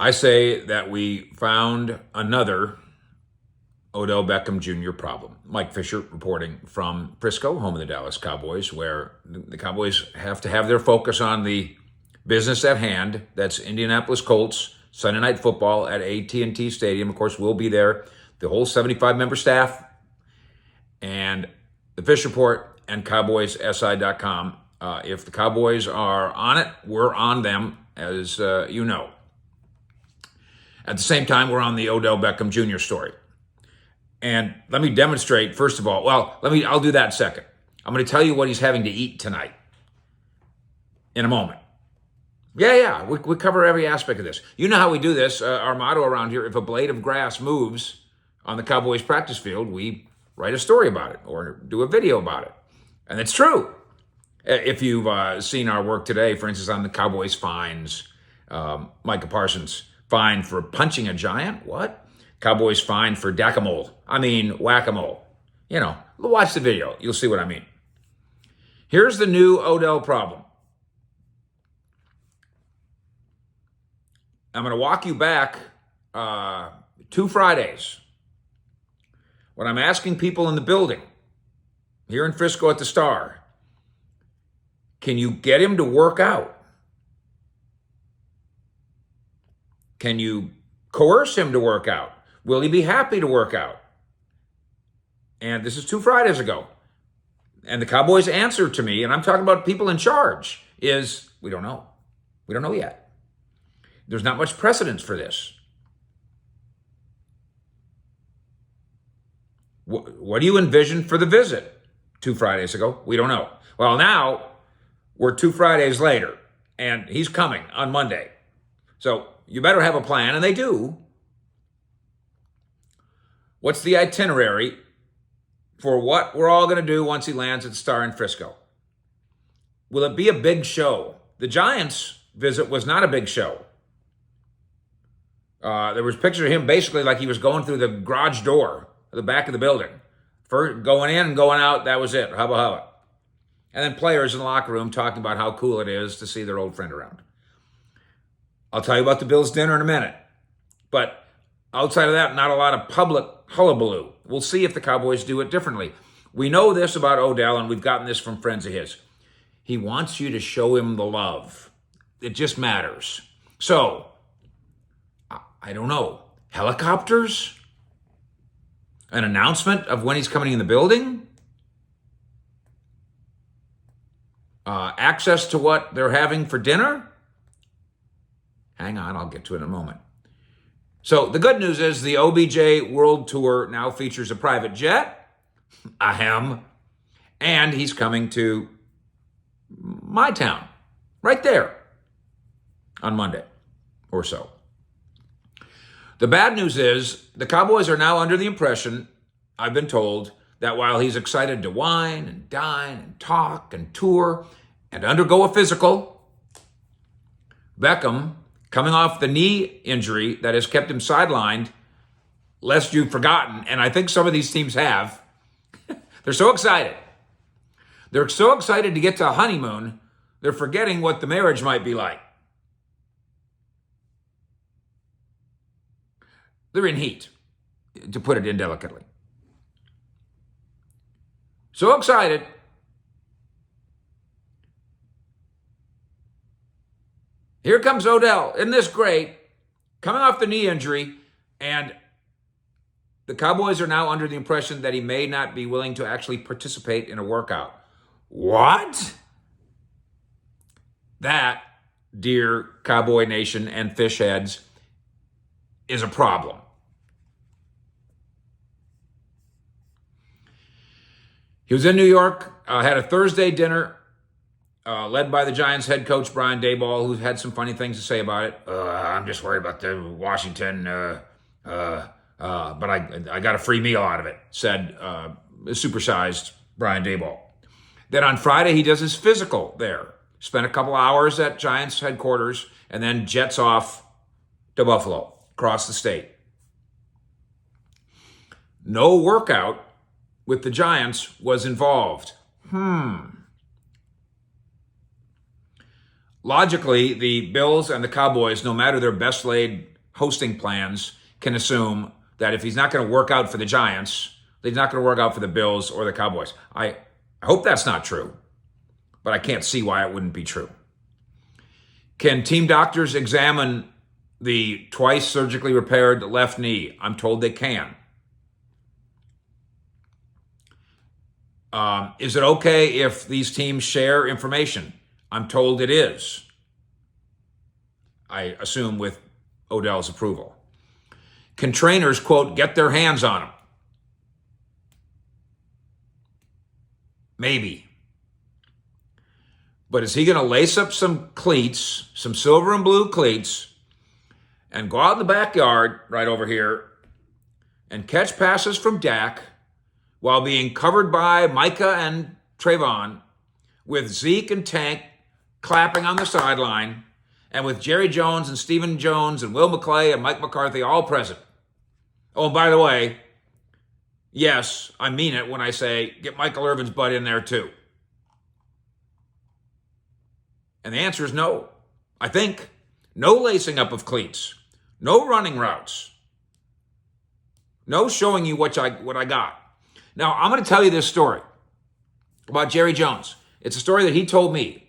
I say that we found another Odell Beckham Jr. problem. Mike Fisher reporting from Frisco, home of the Dallas Cowboys, where the Cowboys have to have their focus on the business at hand. That's Indianapolis Colts, Sunday Night Football at AT&T Stadium. Of course, we'll be there, the whole 75-member staff, and the Fish Report and CowboysSI.com. If the Cowboys are on it, we're on them, as you know. At the same time, we're on the Odell Beckham Jr. story. And let me demonstrate, first of all, I'll do that second. I'm going to tell you what he's having to eat tonight in a moment. Yeah, we cover every aspect of this. You know how we do this. Our motto around here, if a blade of grass moves on the Cowboys practice field, we write a story about it or do a video about it. And it's true. If you've seen our work today, for instance, on the Cowboys fines, Micah Parsons fined for punching a giant. What? Cowboys fined for whack-a-mole. Watch the video. You'll see what I mean. Here's the new Odell problem. I'm going to walk you back 2 Fridays when I'm asking people in the building here in Frisco at the Star, can you get him to work out? Can you coerce him to work out? Will he be happy to work out? And this is 2 Fridays ago. And the Cowboys' answer to me, and I'm talking about people in charge, is we don't know. We don't know yet. There's not much precedence for this. What do you envision for the visit? 2 Fridays ago, we don't know. Well, now we're 2 Fridays later, and he's coming on Monday. So you better have a plan, and they do. What's the itinerary for what we're all going to do once he lands at the Star in Frisco? Will it be a big show? The Giants' visit was not a big show. There was pictures of him basically like he was going through the garage door at the back of the building. First, going in and going out, that was it. Hubba hubba. And then players in the locker room talking about how cool it is to see their old friend around. I'll tell you about the Bills' dinner in a minute. But outside of that, not a lot of public hullabaloo. We'll see if the Cowboys do it differently. We know this about Odell, and we've gotten this from friends of his. He wants you to show him the love. It just matters. So, I don't know. Helicopters? An announcement of when he's coming in the building? Access to what they're having for dinner? Hang on, I'll get to it in a moment. So the good news is the OBJ World Tour now features a private jet, ahem, and he's coming to my town, right there, on Monday or so. The bad news is the Cowboys are now under the impression, I've been told, that while he's excited to wine and dine and talk and tour and undergo a physical, Beckham, coming off the knee injury that has kept him sidelined, lest you've forgotten, and I think some of these teams have, they're so excited. They're so excited to get to a honeymoon, they're forgetting what the marriage might be like. They're in heat, to put it indelicately. So excited. Here comes Odell. Isn't this great? Coming off the knee injury, and the Cowboys are now under the impression that he may not be willing to actually participate in a workout. What? That, dear Cowboy Nation and fish heads, is a problem. He was in New York, had a Thursday dinner led by the Giants head coach, Brian Daboll, who had some funny things to say about it. I'm just worried about the Washington, but I got a free meal out of it, said supersized Brian Daboll. Then on Friday, he does his physical there. Spent a couple hours at Giants headquarters and then jets off to Buffalo, across the state. No workout with the Giants was involved. logically, the Bills and the Cowboys, no matter their best laid hosting plans, can assume that if he's not going to work out for the Giants, he's not going to work out for the Bills or the Cowboys. I hope that's not true, but I can't see why it wouldn't be true. Can team doctors examine the twice surgically repaired left knee? I'm told they can. Is it okay if these teams share information? I'm told it is. I assume with Odell's approval. Can trainers, quote, get their hands on him? Maybe. But is he going to lace up some cleats, some silver and blue cleats, and go out in the backyard right over here and catch passes from Dak while being covered by Micah and Trayvon, with Zeke and Tank clapping on the sideline, and with Jerry Jones and Stephen Jones and Will McClay and Mike McCarthy all present? Oh, and by the way, yes, I mean it when I say get Michael Irvin's butt in there too. And the answer is no. I think no lacing up of cleats, no running routes, no showing you what I got. Now, I'm going to tell you this story about Jerry Jones. It's a story that he told me.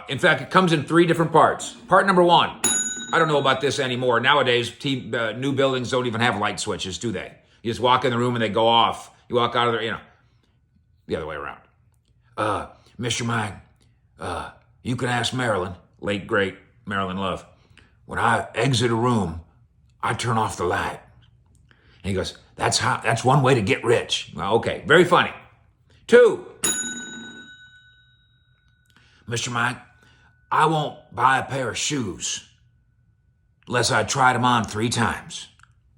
In fact, it comes in 3 different parts. Part number 1, I don't know about this anymore. Nowadays, new buildings don't even have light switches, do they? You just walk in the room and they go off. You walk out of there, the other way around. Mr. Mike, you can ask Marilyn, late great Marilyn Love. When I exit a room, I turn off the light. And he goes, that's one way to get rich. Well, okay, very funny. 2, Mr. Mike, I won't buy a pair of shoes unless I tried them on 3 times.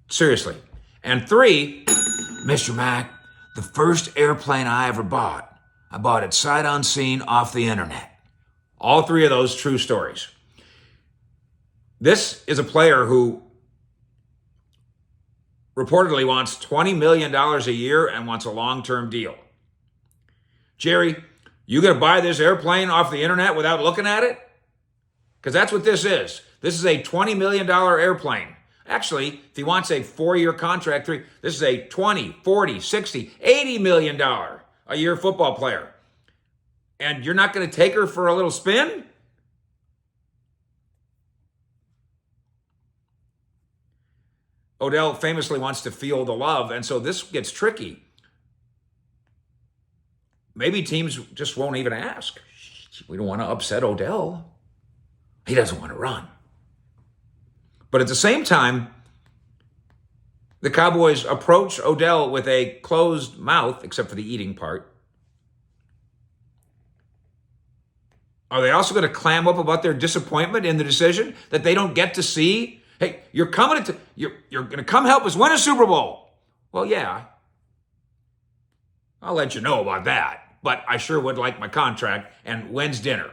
Seriously. And 3, Mr. Mike, the first airplane I ever bought, I bought it sight unseen off the internet. All 3 of those true stories. This is a player who reportedly wants $20 million a year and wants a long-term deal. Jerry, you going to buy this airplane off the internet without looking at it? Because that's what this is. This is a $20 million airplane. Actually, if he wants a 4-year contract, this is a $20, $40, $60, $80 million a year football player. And you're not going to take her for a little spin? Odell famously wants to feel the love, and so this gets tricky. Maybe teams just won't even ask. We don't want to upset Odell. He doesn't want to run. But at the same time, the Cowboys approach Odell with a closed mouth, except for the eating part. Are they also going to clam up about their disappointment in the decision that they don't get to see? Hey, you're going to come help us win a Super Bowl. Well, yeah. I'll let you know about that. But I sure would like my contract, and when's dinner?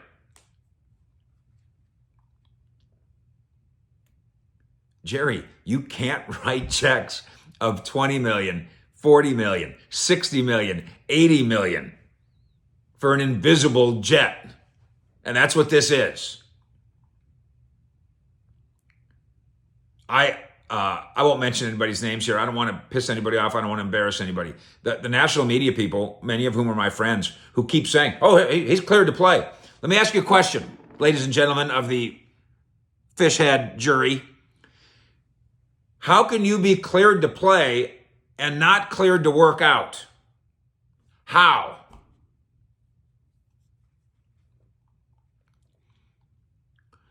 Jerry, you can't write checks of $20 million, $40 million, $60 million, $80 million for an invisible jet. And that's what this is. I won't mention anybody's names here. I don't want to piss anybody off. I don't want to embarrass anybody. The national media people, many of whom are my friends, who keep saying, oh, he's cleared to play. Let me ask you a question, ladies and gentlemen of the fishhead jury. How can you be cleared to play and not cleared to work out? How?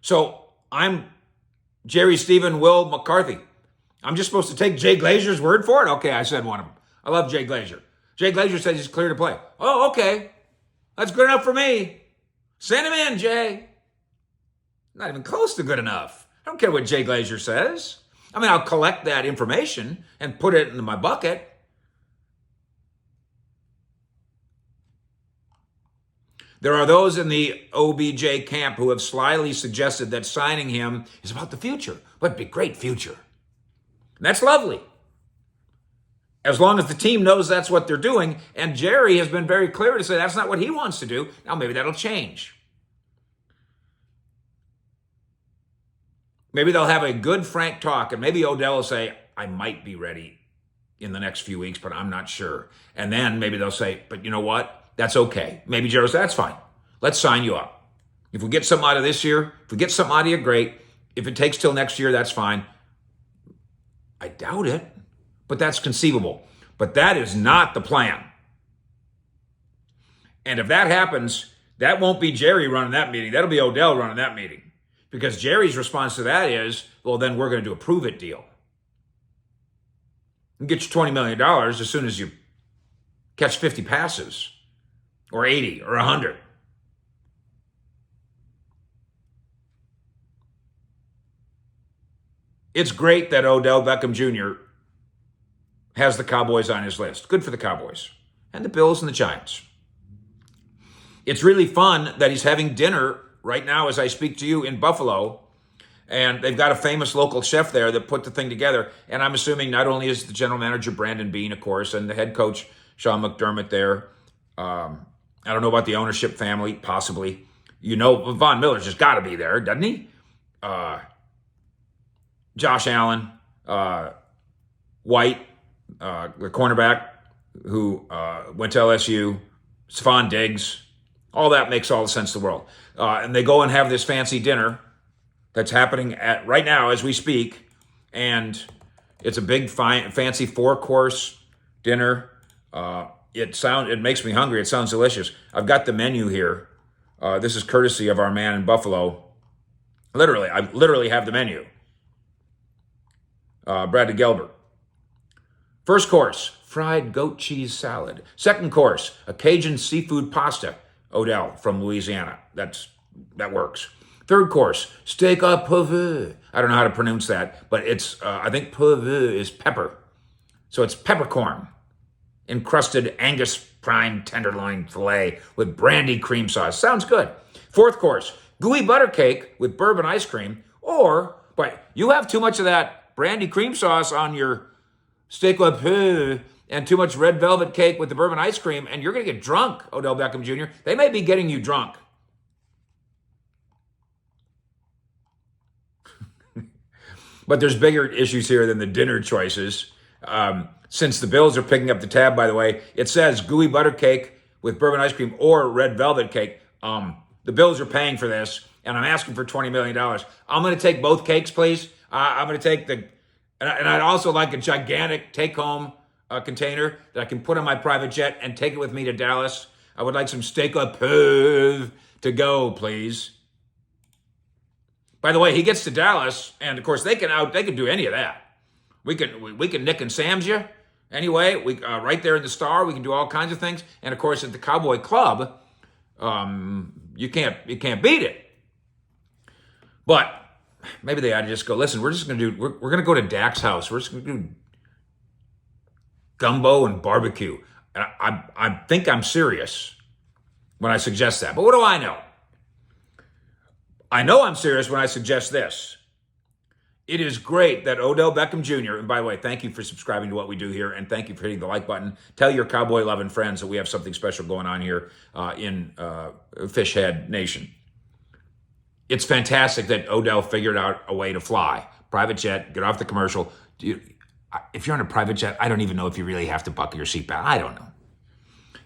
So I'm Jerry, Stephen, Will, McCarthy. I'm just supposed to take Jay Glazer's word for it? Okay, I said one of them. I love Jay Glazer. Jay Glazer says he's clear to play. Oh, okay. That's good enough for me. Send him in, Jay. Not even close to good enough. I don't care what Jay Glazer says. I mean, I'll collect that information and put it in my bucket. There are those in the OBJ camp who have slyly suggested that signing him is about the future. But it'd be a great future. And that's lovely. As long as the team knows that's what they're doing. And Jerry has been very clear to say that's not what he wants to do. Now, maybe that'll change. Maybe they'll have a good, frank talk, and maybe Odell will say, I might be ready in the next few weeks, but I'm not sure. And then maybe they'll say, but you know what? That's okay. Maybe Jerry, that's fine. Let's sign you up. If we get something out of this year, if we get something out of you, great. If it takes till next year, that's fine. I doubt it, but that's conceivable. But that is not the plan. And if that happens, that won't be Jerry running that meeting. That'll be Odell running that meeting. Because Jerry's response to that is, well, then we're going to do a prove-it deal. You get your $20 million as soon as you catch 50 passes, or 80, or 100. It's great that Odell Beckham Jr. has the Cowboys on his list. Good for the Cowboys and the Bills and the Giants. It's really fun that he's having dinner right now as I speak to you in Buffalo, and they've got a famous local chef there that put the thing together. And I'm assuming not only is the general manager Brandon Beane, of course, and the head coach Sean McDermott there. I don't know about the ownership family, possibly. You know, Von Miller's just got to be there, doesn't he? Josh Allen, White, the cornerback who went to LSU, Stephon Diggs, all that makes all the sense in the world. And they go and have this fancy dinner that's happening right now as we speak, and it's a big, fancy 4-course dinner. It makes me hungry. It sounds delicious. I've got the menu here. This is courtesy of our man in Buffalo. I literally have the menu. Bradley Gelbert. First course, fried goat cheese salad. Second course, a Cajun seafood pasta. Odell from Louisiana. That works. Third course, steak à paveux. I don't know how to pronounce that, but it's I think paveux is pepper. So it's peppercorn, encrusted Angus prime tenderloin filet with brandy cream sauce. Sounds good. Fourth course, gooey butter cake with bourbon ice cream. But you have too much of that brandy cream sauce on your steak à paveux and too much red velvet cake with the bourbon ice cream, and you're going to get drunk, Odell Beckham Jr. They may be getting you drunk. But there's bigger issues here than the dinner choices. Since the Bills are picking up the tab, by the way, it says gooey butter cake with bourbon ice cream or red velvet cake. The Bills are paying for this, and I'm asking for $20 million. I'm going to take both cakes, please. I'm going to take and I'd also like a gigantic take-home container that I can put on my private jet and take it with me to Dallas. I would like some steak à paveux to go, please. By the way, he gets to Dallas, and of course they can do any of that. We can Nick and Sam's you anyway. We right there in the Star, we can do all kinds of things. And of course at the Cowboy Club, you can't beat it. But maybe they ought to just go, listen, we're gonna go to Dak's house. We're just gonna do gumbo and barbecue. And I think I'm serious when I suggest that. But what do I know? I know I'm serious when I suggest this. It is great that Odell Beckham Jr., and by the way, thank you for subscribing to what we do here, and thank you for hitting the like button. Tell your Cowboy-loving friends that we have something special going on here in Fishhead Nation. It's fantastic that Odell figured out a way to fly. Private jet, get off the commercial. If you're on a private jet, I don't even know if you really have to buckle your seatbelt. I don't know.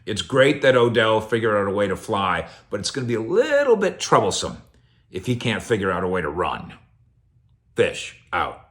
It's great that Odell figured out a way to fly, but it's going to be a little bit troublesome if he can't figure out a way to run. Fish out.